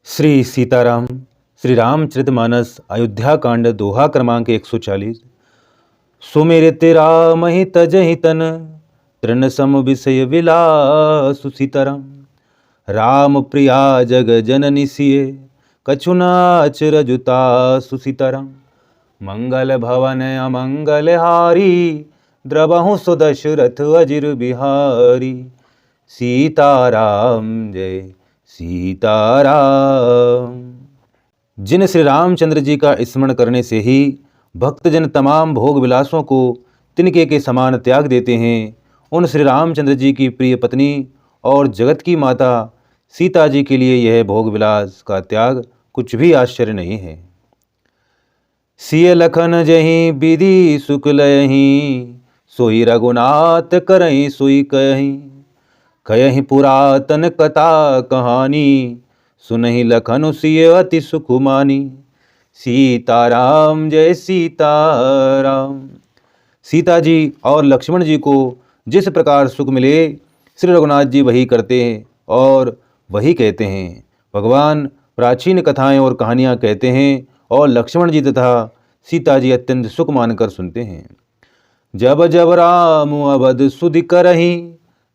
श्री सीताराम श्री रामचरितमानस अयोध्या कांड दोहा क्रमांक 140। सुमिरत राम ही तजहि तन तृण सम विषय विलासु सीताराम। राम प्रिया जग जननी सिए कछुना अचरजुतासु सीताराम। मंगल भवन अमंगल हारी द्रवहु सुदशरथ अजिर बिहारी। सीताराम जय सीताराम। जिन श्री रामचंद्र जी का स्मरण करने से ही भक्तजन तमाम भोग विलासों को तिनके के समान त्याग देते हैं, उन श्री रामचंद्र जी की प्रिय पत्नी और जगत की माता सीता जी के लिए यह भोग विलास का त्याग कुछ भी आश्चर्य नहीं है। सिय लखन जहीं विधि सुख लयहीं, सोई रघुनाथ करहीं सोई कहीं। कयहि पुरातन कथा कहानी, सुनहि लखन सिय अति सुख मानी। सीताराम जय सीताराम। सीता जी और लक्ष्मण जी को जिस प्रकार सुख मिले श्री रघुनाथ जी वही करते हैं और वही कहते हैं। भगवान प्राचीन कथाएं और कहानियां कहते हैं और लक्ष्मण जी तथा सीता जी अत्यंत सुख मानकर सुनते हैं। जब जब राम अवध सुधि करहीं,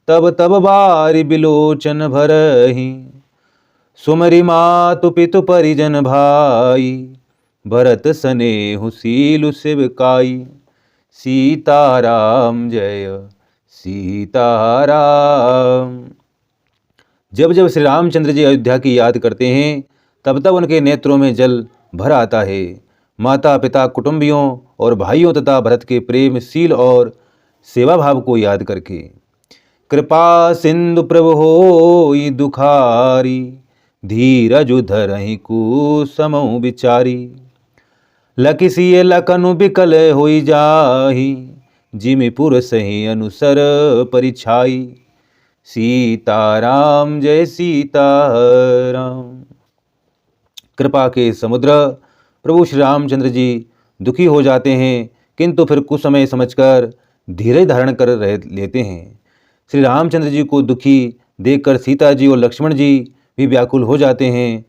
तब तब बारि बिलोचन भरहीं। सुमरि मातु पितु परिजन भाई, भरत सनेहु सीलु सेवकाई। सीताराम जय सीताराम। जब जब श्री रामचंद्र जी अयोध्या की याद करते हैं तब तब उनके नेत्रों में जल भर आता है। माता पिता कुटुंबियों और भाइयों तथा भरत के प्रेम शील और सेवा भाव को याद करके। कृपा सिंधु प्रभु होई दुखारी, धीरजु धरहि कुसमउ विचारी। लखि सिय लखनु बिकल होई जाहि, जिमि पुरसहि अनुसर परिछाई। सीताराम जय सीताराम। कृपा के समुद्र प्रभु श्री रामचंद्र जी दुखी हो जाते हैं, किंतु फिर कुछ समय समझकर धीरज धारण कर रह लेते हैं। श्री रामचंद्र जी को दुखी देखकर सीता जी और लक्ष्मण जी भी व्याकुल हो जाते हैं।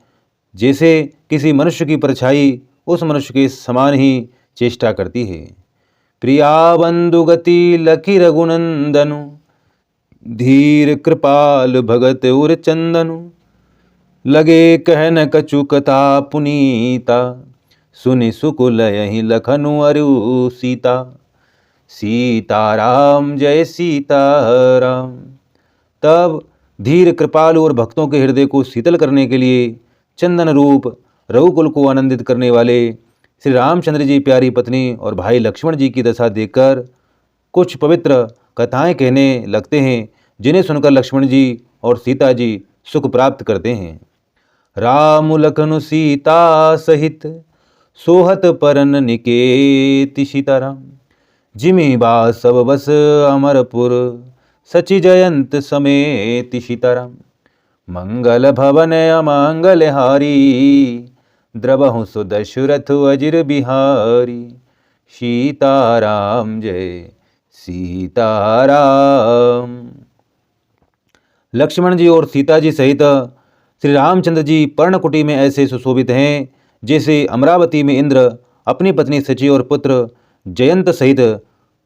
जैसे किसी मनुष्य की परछाई उस मनुष्य के समान ही चेष्टा करती है। प्रिया बंधु गति लखी रघुनंदनु, धीर कृपाल भगत उर चंदनु। लगे कहन कछु कथा पुनीता, सुनि सुकुल यही लखनु अरु सीता। सीताराम जय सीताराम। तब धीर कृपालु और भक्तों के हृदय को शीतल करने के लिए चंदन रूप रघुकुल को आनंदित करने वाले श्री रामचंद्र जी प्यारी पत्नी और भाई लक्ष्मण जी की दशा देखकर कुछ पवित्र कथाएं कहने लगते हैं, जिन्हें सुनकर लक्ष्मण जी और सीता जी सुख प्राप्त करते हैं। राम लखनु सीता सहित, सोहत परन निकेति सीताराम। जिमि बासव बस अमरपुर, सचि जयंत समेति सीताराम। मंगल भवन अमंगल हारी, द्रवहु सुदशरथ अजिर बिहारी। सीताराम जय सीताराम। लक्ष्मण जी और सीता जी सहित श्री रामचंद्र जी पर्णकुटी में ऐसे सुशोभित हैं जैसे अमरावती में इंद्र अपनी पत्नी सची और पुत्र जयंत सहित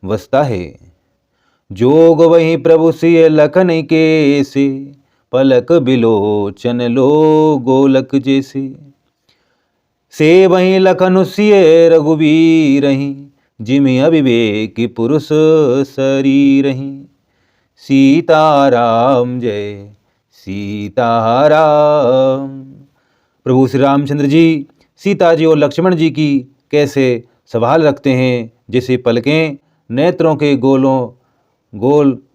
वसता है। जोग वही प्रभु सिय लखन केसे, पलक बिलोचन लो गोलक जैसे। से वही लखन सिय रघुवीरहि, जिमि अविवेकी पुरुष शरीरहि। सीताराम जय सीताराम। प्रभु श्री रामचंद्र जी सीता जी और लक्ष्मण जी की कैसे संभाल रखते हैं, जैसे पलकें नेत्रों के गोल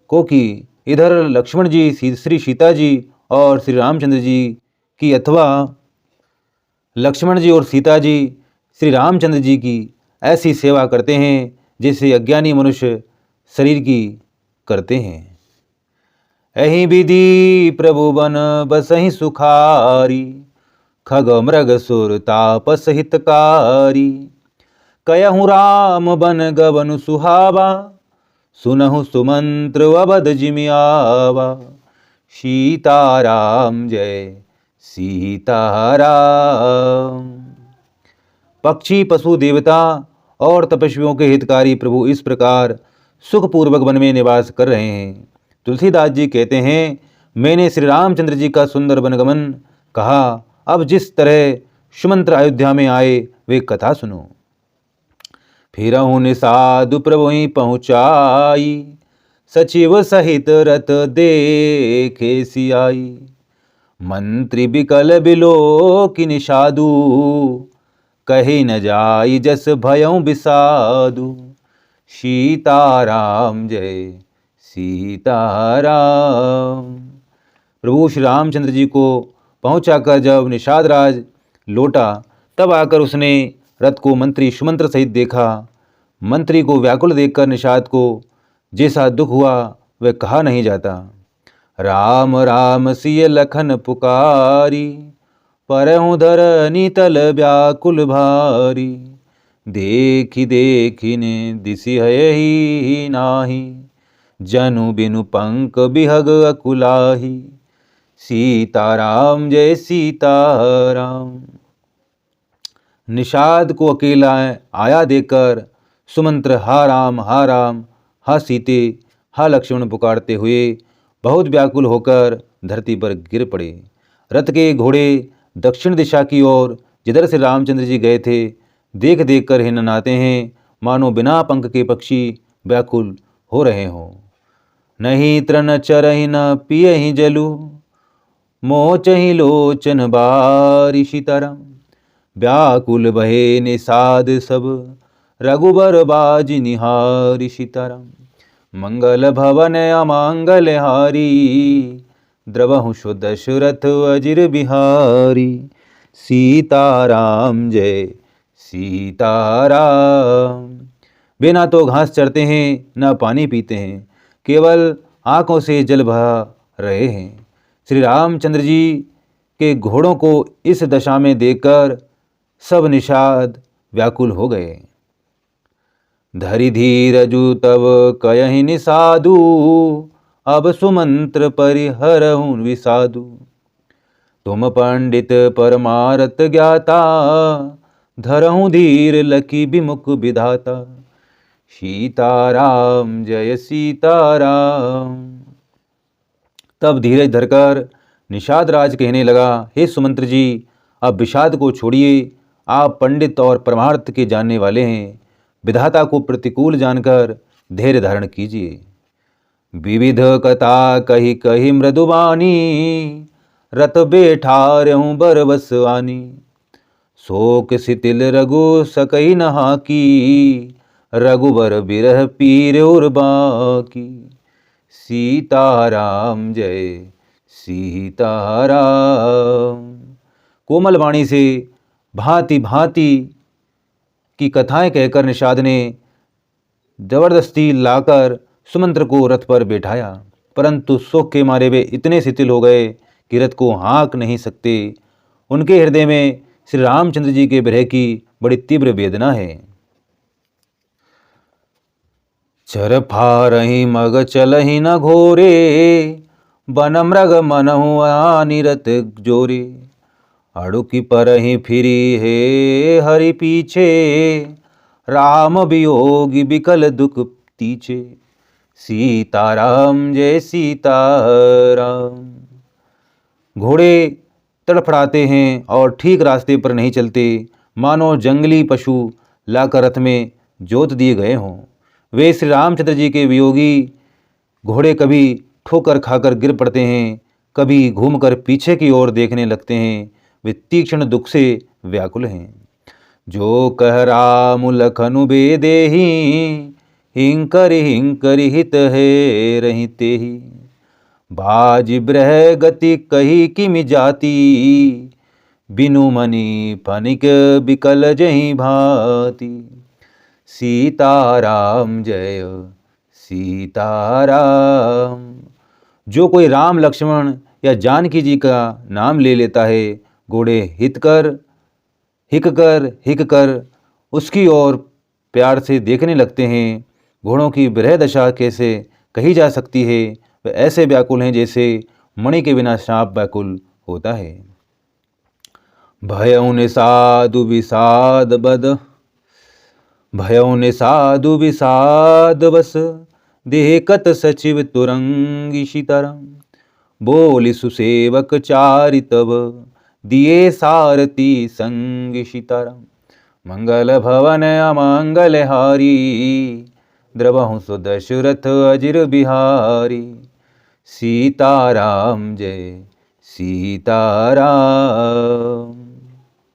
को की। इधर लक्ष्मण जी श्री सीता जी और श्री रामचंद्र जी की, अथवा लक्ष्मण जी और सीता जी श्री रामचंद्र जी की ऐसी सेवा करते हैं जैसे अज्ञानी मनुष्य शरीर की करते हैं। अहि विधि प्रभु बन बसहि सुखारी, खग मृग सुर तापस हितकारी। कयहु राम बन गवन सुहावा, सुनहु सुमंत्र अवध जिमि आवा। सीताराम जय सीताराम। पक्षी, पशु, देवता और तपस्वियों के हितकारी प्रभु इस प्रकार सुखपूर्वक वन में निवास कर रहे हैं। तुलसीदास जी कहते हैं, मैंने श्री रामचंद्र जी का सुंदर वनगमन कहा। अब जिस तरह सुमंत्र अयोध्या में आए वे कथा सुनो। फिरहु निषादु प्रभु ही पहुँचाई, सचिव सहित रथ देखे सियाई। मंत्री बिकल बिलोकि निषादु, कहे न जाई जस भयउ बिसादु। सीताराम जय सीताराम। प्रभु श्री रामचंद्र जी को पहुंचाकर जब निषाद राज लौटा, तब आकर उसने रथ को मंत्री सुमंत्र सहित देखा। मंत्री को व्याकुल देखकर निषाद को जैसा दुख हुआ वह कहा नहीं जाता। राम राम सिय लखन पुकारी, परहु धरनी तल व्याकुल भारी। देखी देखी ने दिसि हयहि नाही, जनु बिनु पंक बिहग अकुलाही। सीताराम जय सीताराम। निषाद को अकेला आया देखकर सुमंत्र हा राम हा सीते हा लक्ष्मण पुकारते हुए बहुत व्याकुल होकर धरती पर गिर पड़े। रथ के घोड़े दक्षिण दिशा की ओर जिधर से रामचंद्र जी गए थे देख देख कर हिननाते हैं, मानो बिना पंख के पक्षी व्याकुल हो रहे हों। नहीं तृण चरहि न पियहि जलु, मोचहि लोचन बारि। सीताराम। व्याकुल बहे निषाद सब, रघुबर बाजि निहारी। सीताराम। मंगल भवन अमांगल हारी, द्रवहु सो दशरथ अजिर बिहारी। सीताराम जय सीताराम। वे ना तो घास चरते हैं न पानी पीते हैं, केवल आंखों से जल बहा रहे हैं। श्री रामचंद्र जी के घोड़ों को इस दशा में देखकर सब निषाद व्याकुल हो गए। धरि धीरजु तब कयहि निषादु, अब सुमंत्र परिहरहु विषादु। तुम पंडित परमारथ ज्ञाता, धरहु धीर लकी विमुख विधाता। सीताराम जय सीताराम। तब धीरज धरकर निषाद राज कहने लगा, हे सुमंत्र जी, अब विषाद को छोड़िए। आप पंडित और परमार्थ के जानने वाले हैं, विधाता को प्रतिकूल जानकर धैर्य धारण कीजिए। विविध कथा कही कही मृदुवानी, रत बैठारहु बरबस आनी। शोक शिथिल रघु सकहि नहा की, रघुबर बिरह पीर और बाकी। सीताराम जय सीताराम। कोमल वाणी से भांति भांति की कथाएं कहकर निषाद ने जबरदस्ती लाकर सुमंत्र को रथ पर बैठाया, परंतु शोक के मारे वे इतने शिथिल हो गए कि रथ को हाँक नहीं सकते। उनके हृदय में श्री रामचंद्र जी के विरह की बड़ी तीव्र वेदना है। चर फारहि मग चलहि न घोरे, बन मृग मनहु आनि रथ जोरे। अड़ुकी परहि फिरी हे हरि पीछे, राम वियोगी बिकल दुख तीछे। सीताराम जय सीताराम। घोड़े तड़फड़ाते हैं और ठीक रास्ते पर नहीं चलते, मानो जंगली पशु लाकर रथ में जोत दिए गए हों। वे श्री रामचंद्र जी के वियोगी घोड़े कभी ठोकर खाकर गिर पड़ते हैं, कभी घूमकर पीछे की ओर देखने लगते हैं। वे तीक्ष्ण दुख से व्याकुल हैं। जो कह राम लखनु बेदेहि, हिंकर हित है रही तेहि। बाज ब्रह गति कही किमि जाति, बिनु मनि फनिक बिकल जहि भांति। सीताराम जय सीताराम। जो कोई राम लक्ष्मण या जानकी जी का नाम ले लेता है, घोड़े हिक कर उसकी ओर प्यार से देखने लगते हैं। घोड़ों की विरह दशा कैसे कही जा सकती है? वे ऐसे व्याकुल हैं जैसे मणि के बिना सांप व्याकुल होता है। भयउ निषादु विषाद बद, भयउ निषादु विषाद बस, देखत सचिव तुरंगी सीताराम। बोलि सुसेवक चारि तब, दिए सारथी संगी सीताराम। मंगल भवन अमंगल हारी, द्रवहु सो दशरथ अजिर बिहारी। सीताराम जय सीताराम।